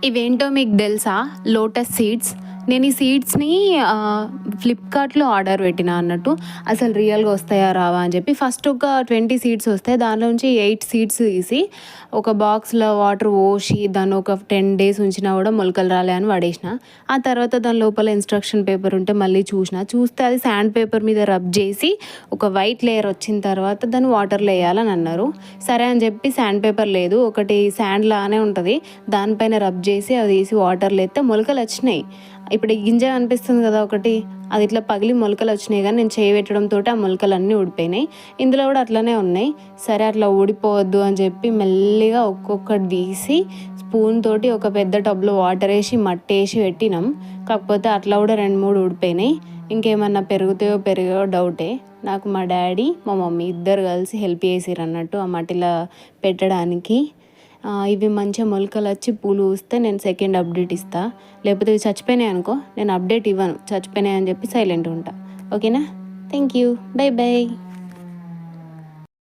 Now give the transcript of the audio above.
ఇవేంటో మీకు తెలుసా? Lotus seeds. నేను ఈ సీడ్స్‌ని ఫ్లిప్‌కార్ట్‌లో ఆర్డర్ పెట్టినా అన్నట్టు. అసలు రియల్‌గా వస్తాయా రావా అని చెప్పి ఫస్ట్ ఒక 20 సీడ్స్ వస్తాయి. దానిలో నుంచి 8 సీడ్స్ తీసి ఒక బాక్స్‌లో వాటర్ పోసి దాన్ని ఒక 10 డేస్ ఉంచినా కూడా మొలకలు రాలే అని పడేసిన. ఆ తర్వాత దాని లోపల ఇన్‌స్ట్రక్షన్ పేపర్ ఉంటే మళ్ళీ చూస్తే అది శాండ్ పేపర్ మీద రబ్ చేసి ఒక వైట్ లేయర్ వచ్చిన తర్వాత దాన్ని వాటర్‌లో వేయాలని అన్నారు. సరే అని చెప్పి శాండ్ పేపర్ లేదు, ఒకటి శాండ్ లానే ఉంటుంది, దానిపైన రబ్ చేసి అది తీసి వాటర్లో వేస్తే మొలకలు వచ్చినాయి. ఇప్పుడు గింజ అనిపిస్తుంది కదా ఒకటి, అది ఇట్లా పగిలి మొలకలు వచ్చినాయి. కానీ నేను చేయి పెట్టడంతో ఆ మొలకలు అన్నీ ఊడిపోయినాయి. ఇందులో కూడా అట్లనే ఉన్నాయి. సరే అట్లా ఊడిపోవద్దు అని చెప్పి మెల్లిగా ఒక్కొక్కటి తీసి స్పూన్ తోటి ఒక పెద్ద టబ్లో వాటర్ వేసి మట్టి వేసి పెట్టినాం. కాకపోతే అట్లా కూడా 2-3 ఊడిపోయినాయి. ఇంకేమన్నా పెరుగుతాయో డౌటే. నాకు మా డాడీ మా మమ్మీ ఇద్దరు కలిసి హెల్ప్ చేసిర్రు అన్నట్టు ఆ మట్టిలో పెట్టడానికి. ఇవి మంచిగా మొలకలు వచ్చి పూలు పూస్తే నేను సెకండ్ అప్డేట్ ఇస్తాను. లేకపోతే ఇవి చచ్చిపోయినాయి అనుకో, నేను అప్డేట్ ఇవ్వను, చచ్చిపోయినాయి అని చెప్పి సైలెంట్ ఉంటా. ఓకేనా? Thank you. బై.